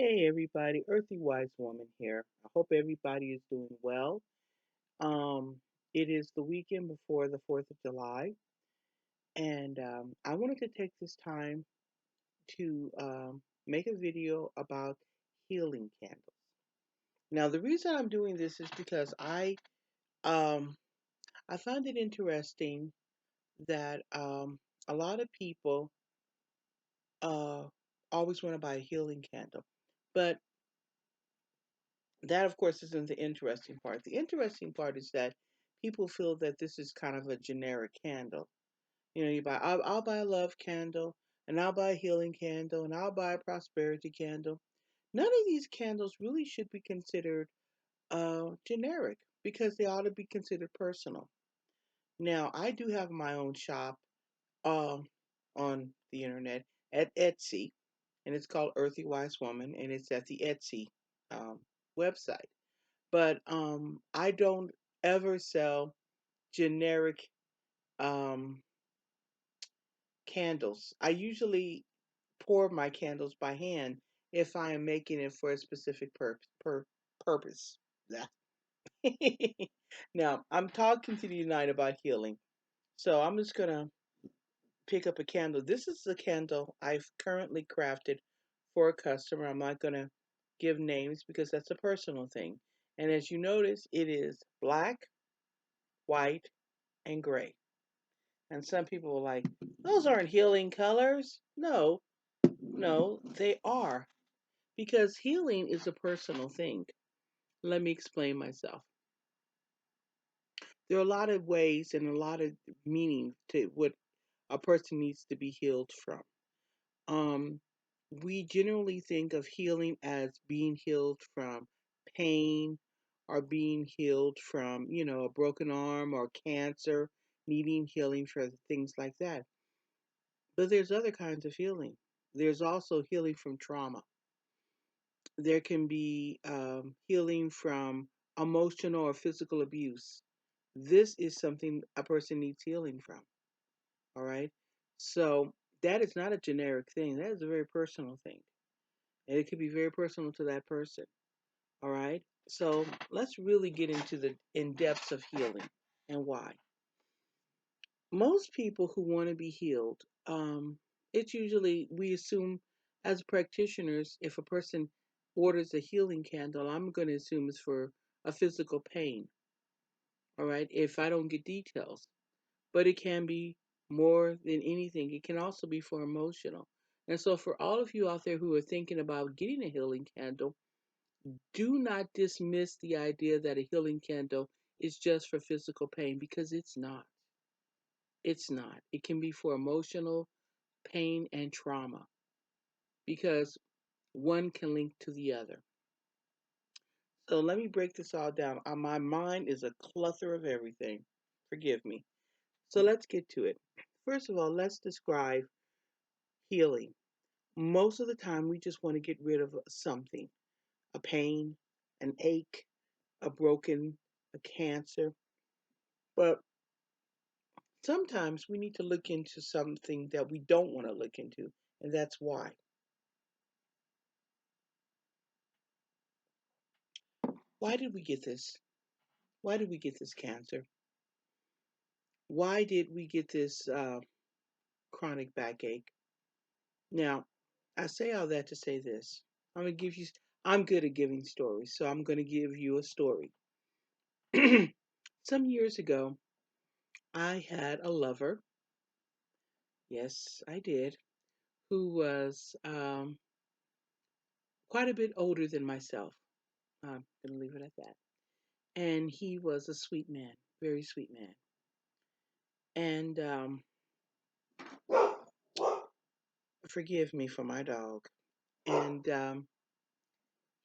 Hey everybody, Earthy Wise Woman here. I hope everybody is doing well. Um, it is the weekend before the 4th of July, and I wanted to take this time to make a video about healing candles. Now, the reason I'm doing this is because um, I find it interesting that a lot of people uh, always want to buy a healing candle, but that, of course, isn't the interesting part. The interesting part is that people feel that this is kind of a generic candle. I'll buy a love candle, and I'll buy a healing candle, and I'll buy a prosperity candle. None of these candles really should be considered generic because they ought to be considered personal. Now, I do have my own shop um, on the internet at Etsy, and it's called Earthy Wise Woman, and it's at the Etsy um, website. But I don't ever sell generic um, candles. I usually pour my candles by hand if I am making it for a specific purpose. Yeah. Now, I'm talking to you tonight about healing. So I'm just going to pick up a candle. This is the candle I've currently crafted for a customer. I'm not going to give names because that's a personal thing. And as you notice, it is black, white, and gray. And some people are like, those aren't healing colors. No, no, they are. Because healing is a personal thing. Let me explain myself. There are a lot of ways and a lot of meaning to what a person needs to be healed from. Um, we generally think of healing as being healed from pain or being healed from, a broken arm or cancer, needing healing for things like that. But there's other kinds of healing. There's also healing from trauma. There can be healing from emotional or physical abuse. This is something a person needs healing from. All right. So that is not a generic thing. That is a very personal thing. And it could be very personal to that person. All right. So let's really get into the in depths of healing and why. Most people who want to be healed, it's usually, we assume as practitioners, if a person orders a healing candle, I'm going to assume it's for a physical pain, all right, if I don't get details. But it can be more than anything, it can also be for emotional. And so, for all of you out there who are thinking about getting a healing candle, do not dismiss the idea that a healing candle is just for physical pain because it's not. It's not. It can be for emotional pain and trauma because one can link to the other. So let me break this all down. My mind is a clutter of everything. Forgive me. So let's get to it. First of all, let's describe healing. Most of the time, we just want to get rid of something, a pain, an ache, a cancer. But sometimes we need to look into something that we don't want to look into, and that's why. Why did we get this? Why did we get this cancer? Why did we get this chronic backache? Now, I say all that to say this. I'm gonna give you. I'm good at giving stories, so I'm gonna give you a story. Some years ago, I had a lover. Yes, I did. Who was quite a bit older than myself. I'm gonna leave it at that. And he was a sweet man, very sweet man. And forgive me for my dog. And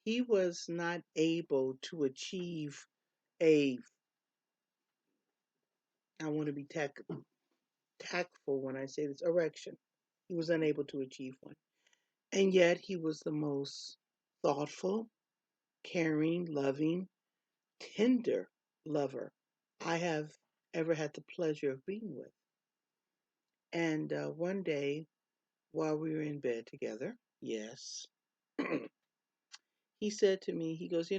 he was not able to achieve a, I want to be tactful when I say this, erection. He was unable to achieve one. And yet he was the most thoughtful, caring, loving, tender lover I have ever had the pleasure of being with. And one day, while we were in bed together, yes, he said to me, he goes,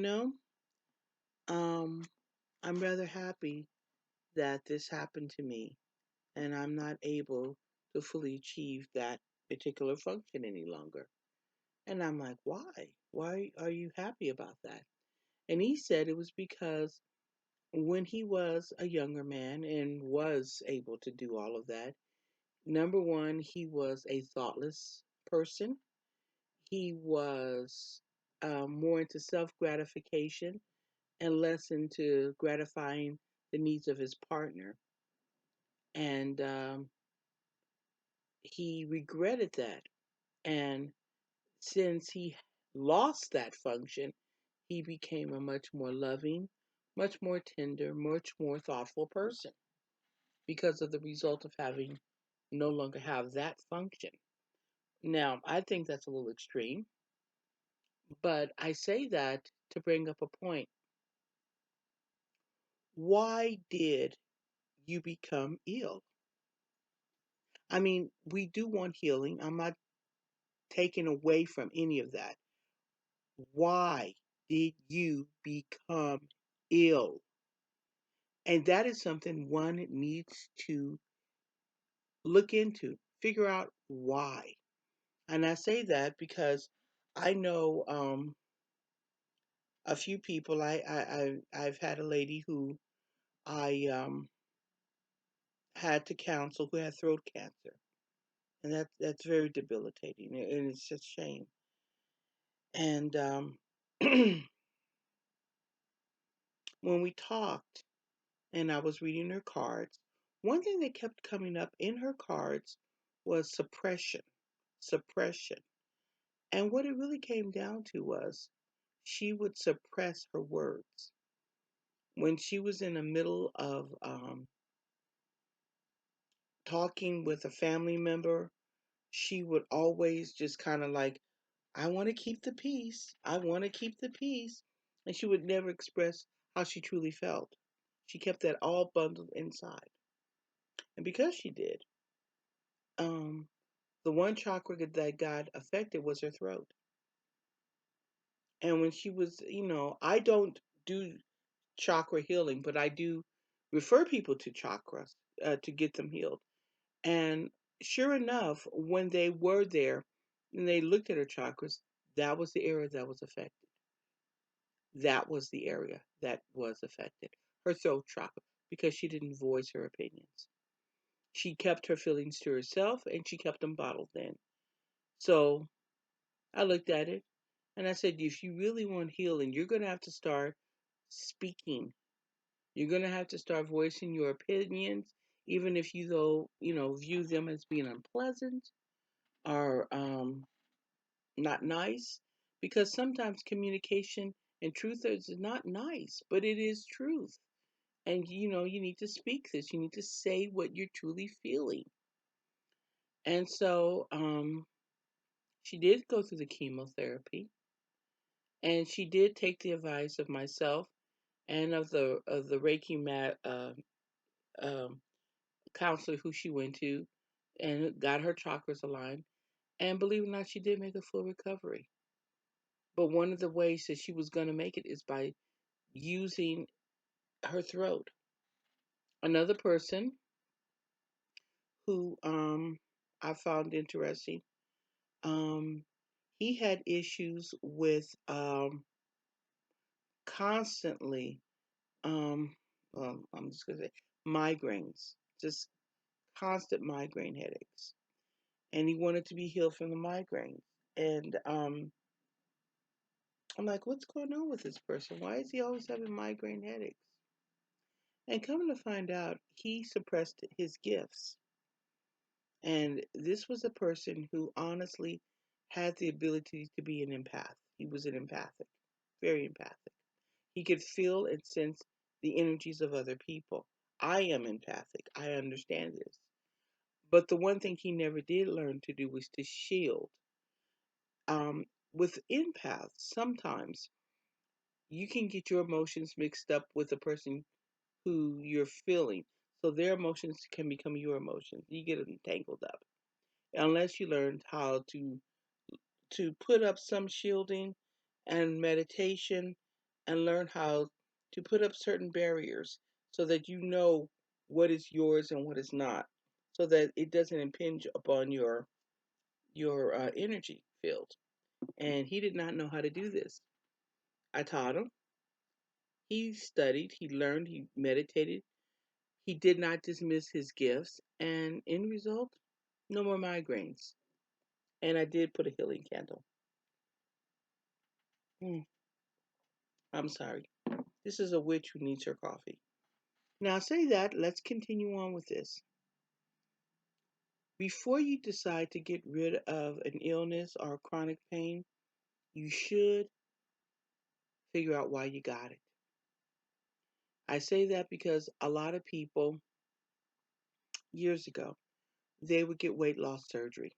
um, I'm rather happy that this happened to me and I'm not able to fully achieve that particular function any longer. And I'm like, why? Why are you happy about that? And he said it was because when he was a younger man and was able to do all of that, number one, he was a thoughtless person. He was more into self gratification and less into gratifying the needs of his partner. And he regretted that. And since he lost that function, he became a much more loving, much more tender, much more thoughtful person because of the result of having no longer have that function. Now, I think that's a little extreme, but I say that to bring up a point. Why did you become ill? I mean, we do want healing. I'm not taking away from any of that. Why did you become ill? And that is something one needs to look into, figure out why. And I say that because I know a few people. I've had a lady who I had to counsel who had throat cancer, and that's very debilitating, and it's just shame. And when we talked, and I was reading her cards, one thing that kept coming up in her cards was suppression, suppression. And what it really came down to was she would suppress her words. When she was in the middle of talking with a family member, she would always just kind of like, I want to keep the peace. I want to keep the peace. And she would never express how she truly felt. She kept that all bundled inside. And because she did, um, the one chakra that got affected was her throat. And when she was, I don't do chakra healing, but I do refer people to chakras to get them healed. And sure enough, when they were there and they looked at her chakras, that was the area that was affected. That was the area that was affected. Her throat chakra, because she didn't voice her opinions. She kept her feelings to herself and she kept them bottled in. So I looked at it and I said, if you really want healing, you're going to have to start speaking. You're going to have to start voicing your opinions, even if you, though, view them as being unpleasant or not nice. Because sometimes communication and truth is not nice, but it is truth. And, you need to speak this. You need to say what you're truly feeling. And so she did go through the chemotherapy. And she did take the advice of myself and of the Reiki um, counselor who she went to, and got her chakras aligned. And believe it or not, she did make a full recovery. But one of the ways that she was going to make it is by using her throat. Another person who I found interesting, um, he had issues with constantly, um, well, I'm just going to say migraines, just constant migraine headaches. And he wanted to be healed from the migraines. And I'm like, what's going on with this person? Why is he always having migraine headaches? And coming to find out, he suppressed his gifts. And this was a person who honestly had the ability to be an empath. He was an empathic, very empathic. He could feel and sense the energies of other people. I am empathic. I understand this. But the one thing he never did learn to do was to shield. Um, with empaths, sometimes you can get your emotions mixed up with the person who you're feeling. So their emotions can become your emotions. You get them tangled up. Unless you learn how to put up some shielding and meditation and learn how to put up certain barriers so that you know what is yours and what is not, so that it doesn't impinge upon your energy field. And he did not know how to do this. I taught him. He studied, he learned, he meditated. He did not dismiss his gifts, and in result, no more migraines. And I did put a healing candle. Hmm, I'm sorry. This is a witch who needs her coffee. Now, say that, let's continue on with this. Before you decide to get rid of an illness or chronic pain, you should figure out why you got it. I say that because a lot of people, years ago, they would get weight loss surgery,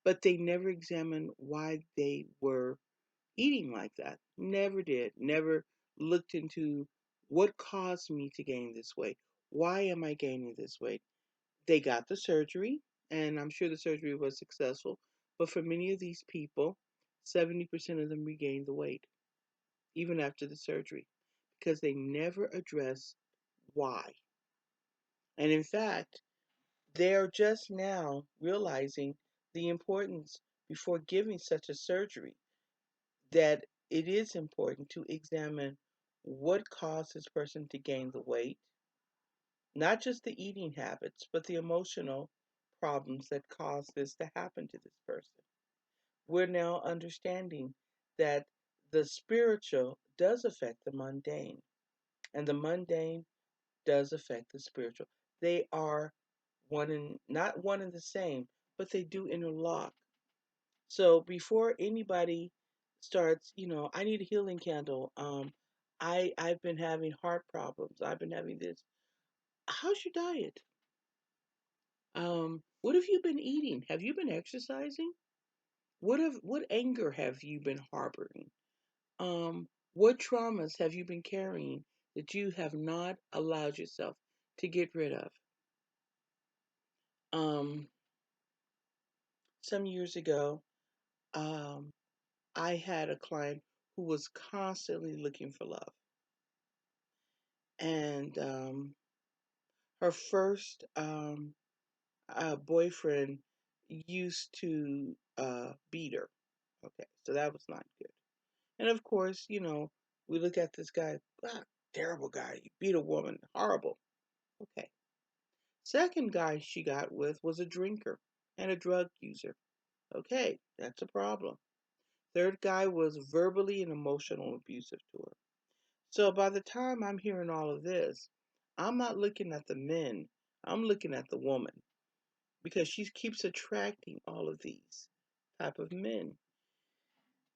but they never examined why they were eating like that. Never did. Never looked into what caused me to gain this weight. Why am I gaining this weight? They got the surgery, and I'm sure the surgery was successful. But for many of these people, 70% of them regained the weight, even after the surgery, because they never address why. And in fact, they're just now realizing the importance before giving such a surgery that it is important to examine what caused this person to gain the weight, not just the eating habits, but the emotional problems that caused this to happen to this person. We're now understanding that the spiritual does affect the mundane, and the mundane does affect the spiritual. They are one and not one and the same, but they do interlock. So before anybody starts, I need a healing candle. I've been having heart problems. I've been having this. How's your diet? What have you been eating? Have you been exercising? What anger have you been harboring? What traumas have you been carrying that you have not allowed yourself to get rid of? Um, some years ago, um, I had a client who was constantly looking for love. And her first boyfriend used to beat her. Okay, so that was not good. And of course, we look at this guy, terrible guy. You beat a woman, horrible. Okay. Second guy she got with was a drinker and a drug user. Okay, that's a problem. Third guy was verbally and emotional abusive to her. So by the time I'm hearing all of this, I'm not looking at the men. I'm looking at the woman because she keeps attracting all of these type of men.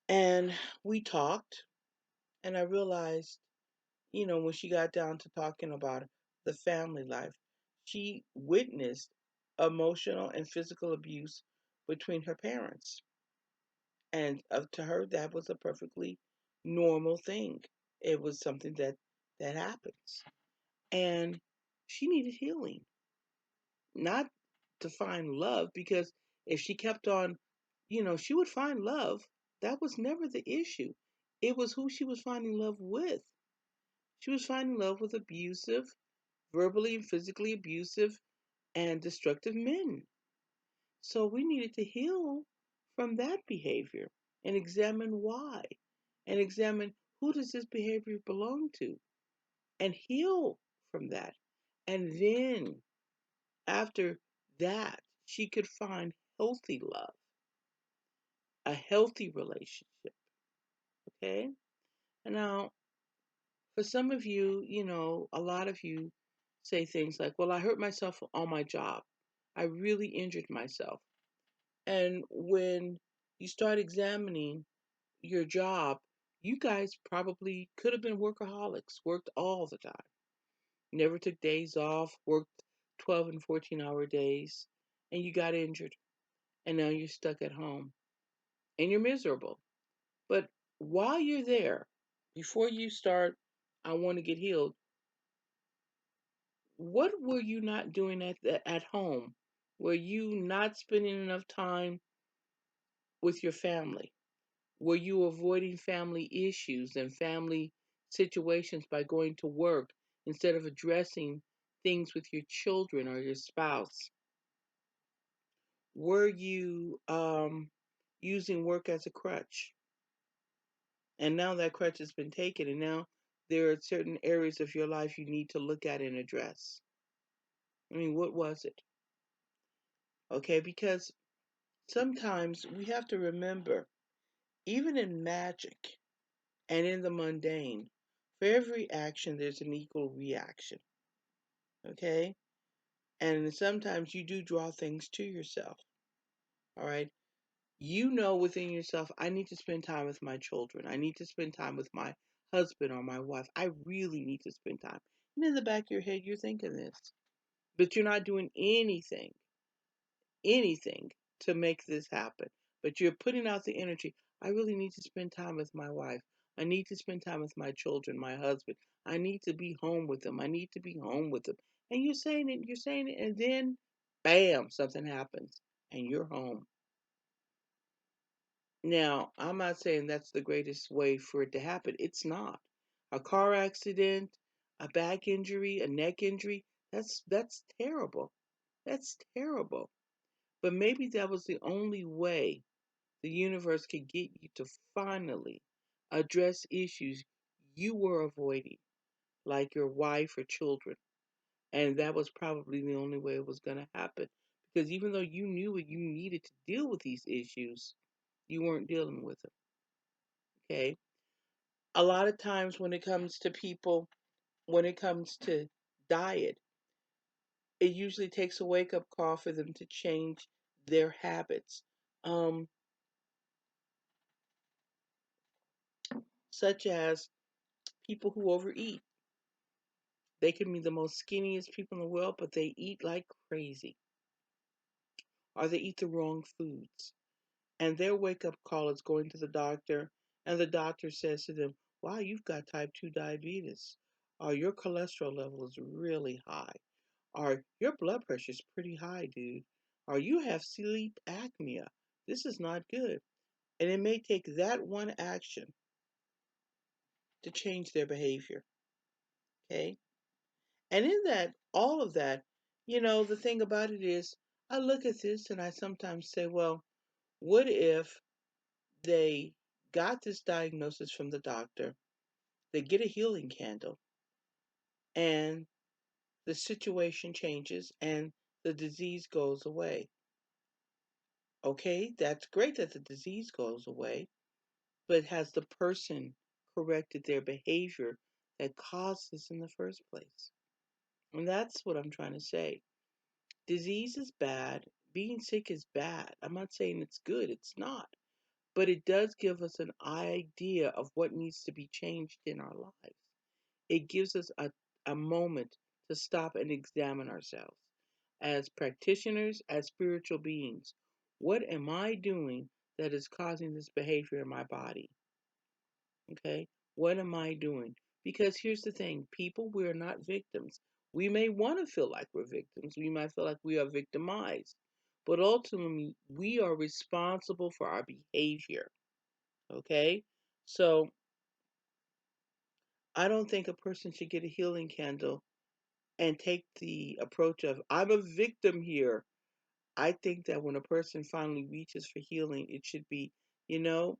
And we talked, and I realized, when she got down to talking about the family life, she witnessed emotional and physical abuse between her parents. And to her, that was a perfectly normal thing. It was something that happens. And she needed healing, not to find love, because if she kept on, she would find love. That was never the issue. It was who she was finding love with. She was finding love with abusive, verbally and physically abusive, and destructive men. So we needed to heal from that behavior and examine why, and examine who does this behavior belong to, and heal from that. And then after that, she could find healthy love, a healthy relationship. Okay? And now, for some of you, a lot of you say things like, well, I hurt myself on my job. I really injured myself. And when you start examining your job, you guys probably could have been workaholics, worked all the time, never took days off, worked 12 and 14-hour days, and you got injured. And now you're stuck at home and you're miserable. But while you're there, before you start, I want to get healed, what were you not doing at home? Were you not spending enough time with your family? Were you avoiding family issues and family situations by going to work instead of addressing things with your children or your spouse? Were you using work as a crutch? And now that crutch has been taken, and now there are certain areas of your life you need to look at and address. I mean, what was it? Okay, because sometimes we have to remember, even in magic and in the mundane, for every action, there's an equal reaction. Okay? And sometimes you do draw things to yourself. All right? You know within yourself, I need to spend time with my children. I need to spend time with my husband or my wife. I really need to spend time. And in the back of your head, you're thinking this, but you're not doing anything to make this happen. But you're putting out the energy. I really need to spend time with my wife. I need to spend time with my children, my husband. I need to be home with them. I need to be home with them. And you're saying it, and then bam, something happens and you're home. Now, I'm not saying that's the greatest way for it to happen. It's not. A car accident, a back injury, a neck injury, that's terrible. That's terrible. But maybe that was the only way the universe could get you to finally address issues you were avoiding, like your wife or children. And that was probably the only way it was going to happen. Because even though you knew you needed to deal with these issues, you weren't dealing with them. Okay. A lot of times when it comes to people, when it comes to diet, it usually takes a wake up call for them to change their habits. Um, Such as people who overeat. They can be the most skinniest people in the world, but they eat like crazy, or they eat the wrong foods. And their wake up call is going to the doctor, and the doctor says to them, wow, you've got type 2 diabetes, or your cholesterol level is really high, or your blood pressure is pretty high, dude, or you have sleep apnea. This is not good. And it may take that one action to change their behavior. Okay? And in that, all of that, the thing about it is, I look at this and I sometimes say, well, what if they got this diagnosis from the doctor, they get a healing candle, and the situation changes and the disease goes away? Okay, that's great that the disease goes away, but has the person corrected their behavior that caused this in the first place? And that's what I'm trying to say. Disease is bad. Being sick is bad. I'm not saying it's good, it's not. But it does give us an idea of what needs to be changed in our lives. It gives us a moment to stop and examine ourselves. As practitioners, as spiritual beings, what am I doing that is causing this behavior in my body? Okay? What am I doing? Because here's the thing, people, we're not victims. We may want to feel like we're victims. We might feel like we are victimized. But ultimately, we are responsible for our behavior. Okay? So I don't think a person should get a healing candle and take the approach of, I'm a victim here. I think that when a person finally reaches for healing, it should be, you know,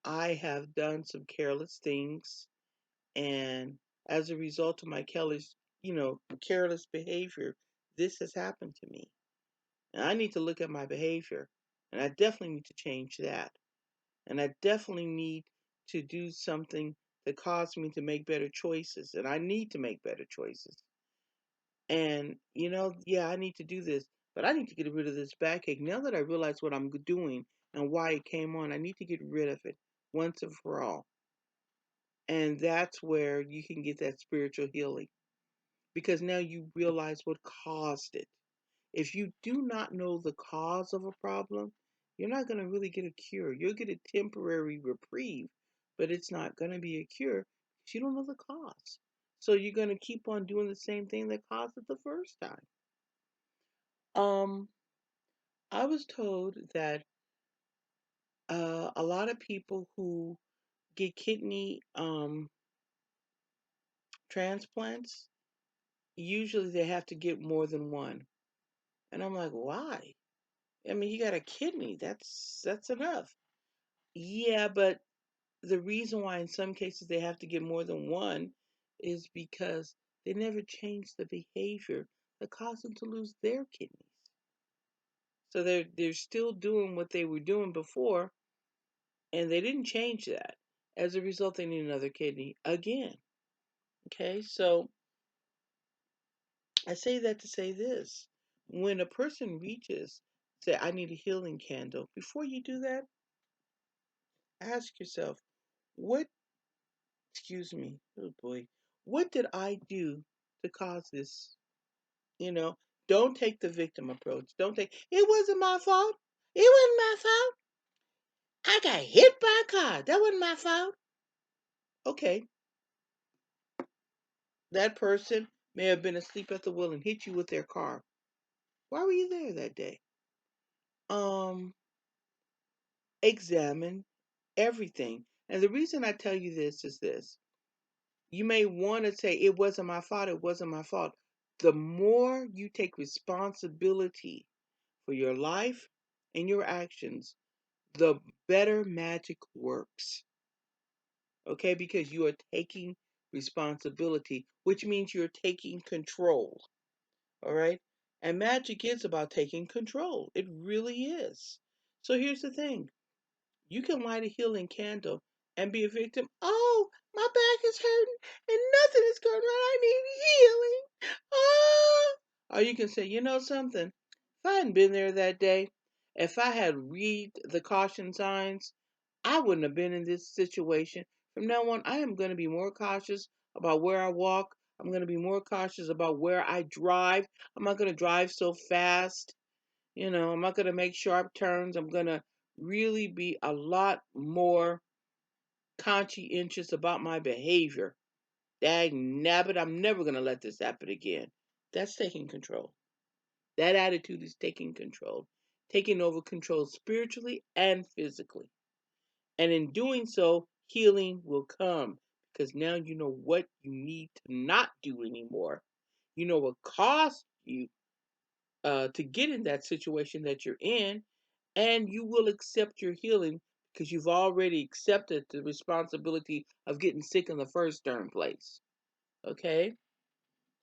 I have done some careless things. And as a result of my careless behavior, this has happened to me. And I need to look at my behavior. And I definitely need to change that. And I definitely need to do something that causes me to make better choices. And I need to make better choices. And, yeah, I need to do this. But I need to get rid of this backache. Now that I realize what I'm doing and why it came on, I need to get rid of it once and for all. And that's where you can get that spiritual healing, because now you realize what caused it. If you do not know the cause of a problem, you're not going to really get a cure. You'll get a temporary reprieve, but it's not going to be a cure because you don't know the cause. So you're going to keep on doing the same thing that caused it the first time. Um, I was told that A lot of people who get kidney transplants, usually they have to get more than one. And I'm like, why? I mean, you got a kidney. That's enough. Yeah, but the reason why in some cases they have to get more than one is because they never changed the behavior that caused them to lose their kidneys. So they're still doing what they were doing before, and they didn't change that. As a result, they need another kidney again. Okay, so I say that to say this. When a person reaches, say, I need a healing candle, before you do that, ask yourself, what, excuse me, oh boy, what did I do to cause this? You know, don't take the victim approach. Don't take, it wasn't my fault. It wasn't my fault. I got hit by a car. That wasn't my fault. Okay, that person may have been asleep at the wheel and hit you with their car. Why were you there that day? Um, examine everything. And the reason I tell you this is this. You may want to say, it wasn't my fault, it wasn't my fault. The more you take responsibility for your life and your actions, the better magic works. Okay? Because you are taking responsibility, which means you're taking control. All right? And magic is about taking control. It really is. So here's the thing. You can light a healing candle and be a victim. Oh, my back is hurting and nothing is going right. I need healing. Oh. Or you can say, you know something? If I hadn't been there that day, if I had read the caution signs, I wouldn't have been in this situation. From now on, I am going to be more cautious about where I walk. I'm going to be more cautious about where I drive. I'm not going to drive so fast. I'm not going to make sharp turns. I'm going to really be a lot more conscientious about my behavior. Dag nabbit, I'm never going to let this happen again. That's taking control. That attitude is taking control, taking over control spiritually and physically. And in doing so, healing will come because now you know what you need to not do anymore. You know what caused you to get in that situation that you're in, and you will accept your healing because you've already accepted the responsibility of getting sick in the first darn place. Okay?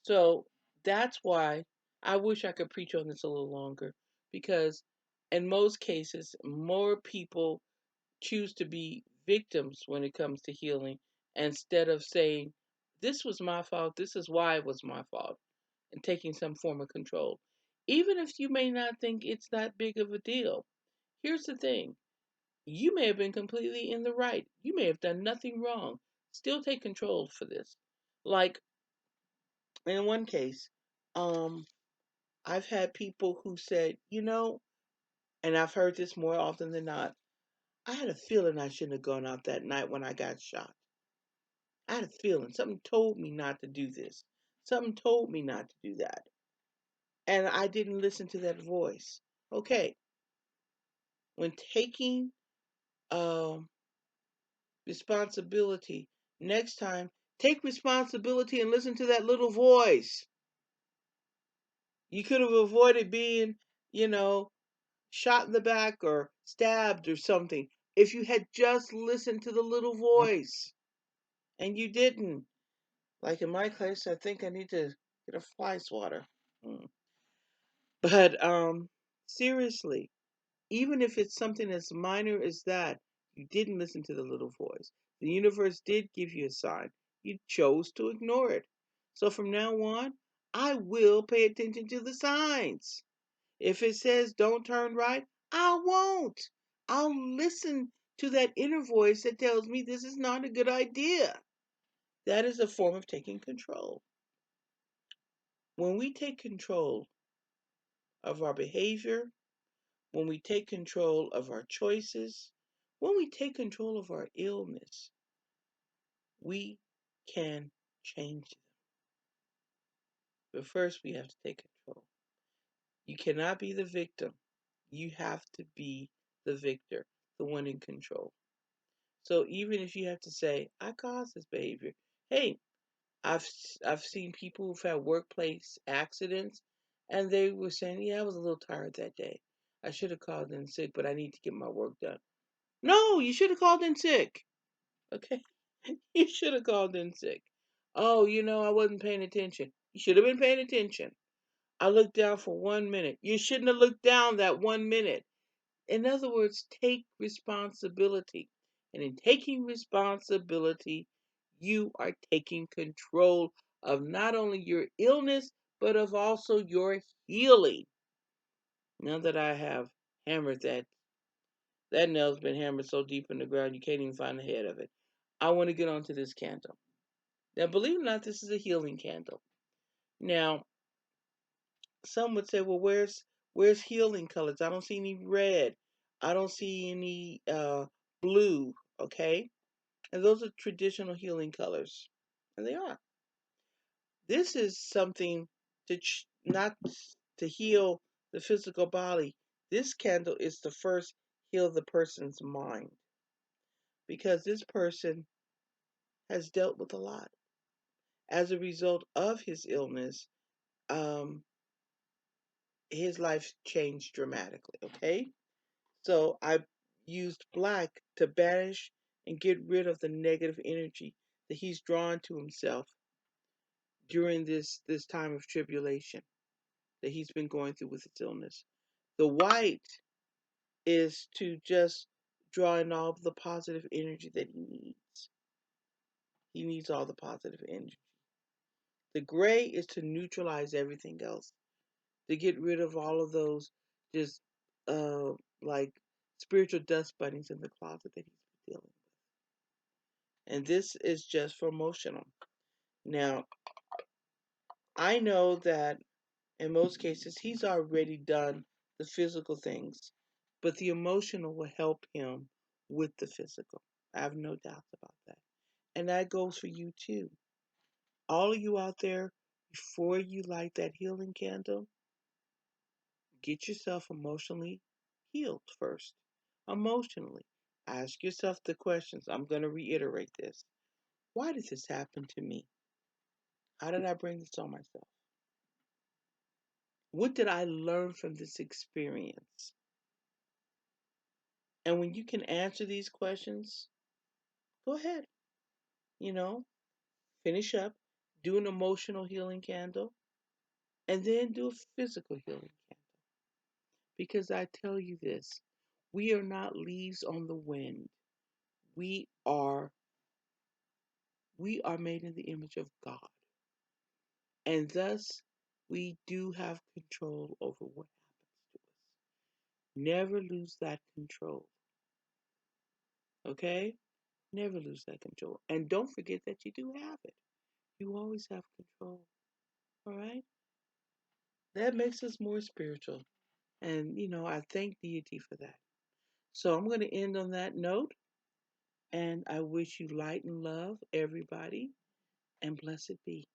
So that's why I wish I could preach on this a little longer because in most cases, more people choose to be victims when it comes to healing instead of saying, this was my fault, this is why it was my fault, and taking some form of control. Even if you may not think it's that big of a deal, here's the thing. You may have been completely in the right. You may have done nothing wrong. Still take control for this. Like in one case, um, I've had people who said, and I've heard this more often than not, I had a feeling I shouldn't have gone out that night when I got shot. I had a feeling. Something told me not to do this. Something told me not to do that. And I didn't listen to that voice. Okay, when taking um, responsibility, next time, take responsibility and listen to that little voice. You could have avoided being, you know, shot in the back or stabbed or something if you had just listened to the little voice. And you didn't. Like in my case, I think I need to get a fly swatter. Mm. But seriously, even if it's something as minor as that, you didn't listen to the little voice. The universe did give you a sign. You chose to ignore it. So from now on, I will pay attention to the signs. If it says don't turn right, I won't. I'll listen to that inner voice that tells me this is not a good idea. That is a form of taking control. When we take control of our behavior, when we take control of our choices, when we take control of our illness, we can change them. But first, we have to take control. You cannot be the victim. You have to be the victor. the one in control. So even if you have to say, I caused this behavior, hey, I've I've seen people who've had workplace accidents, and they were saying, "Yeah, I was a little tired that day. I should have called in sick, but I need to get my work done." No, you should have called in sick. Okay, you should have called in sick. Oh, I wasn't paying attention. You should have been paying attention. I looked down for 1 minute. You shouldn't have looked down that 1 minute. In other words, take responsibility. And in taking responsibility, you are taking control of not only your illness, but of also your healing. Now that I have hammered that nail's been hammered so deep in the ground you can't even find the head of it. I want to get onto this candle. Now, believe it or not, this is a healing candle. Now, some would say, well, where's healing colors? I don't see any red. I don't see any blue. Okay, and those are traditional healing colors, and they are. This is something not to heal the physical body. This candle is to first heal the person's mind, because this person has dealt with a lot as a result of his illness. Um, his life changed dramatically. Okay, so I used black to banish and get rid of the negative energy that he's drawn to himself during this time of tribulation that he's been going through with his illness. The white is to just draw in all the positive energy that he needs. He needs all the positive energy. The gray is to neutralize everything else, to get rid of all of those just like spiritual dust bunnies in the closet that he's dealing with. And this is just for emotional. Now, I know that in most cases he's already done the physical things, but the emotional will help him with the physical. I have no doubts about that. And that goes for you too. All of you out there, before you light that healing candle, get yourself emotionally healed first. Emotionally. Ask yourself the questions. I'm going to reiterate this. Why did this happen to me? How did I bring this on myself? What did I learn from this experience? And when you can answer these questions, go ahead, you know, finish up, do an emotional healing candle, and then do a physical healing candle. Because I tell you this, we are not leaves on the wind. We are we are made in the image of God. And thus we do have control over what happens to us. Never lose that control. Okay? Never lose that control. And don't forget that you do have it. You always have control. All right? That makes us more spiritual. And, I thank deity for that. So I'm going to end on that note. And I wish you light and love, everybody. And blessed be.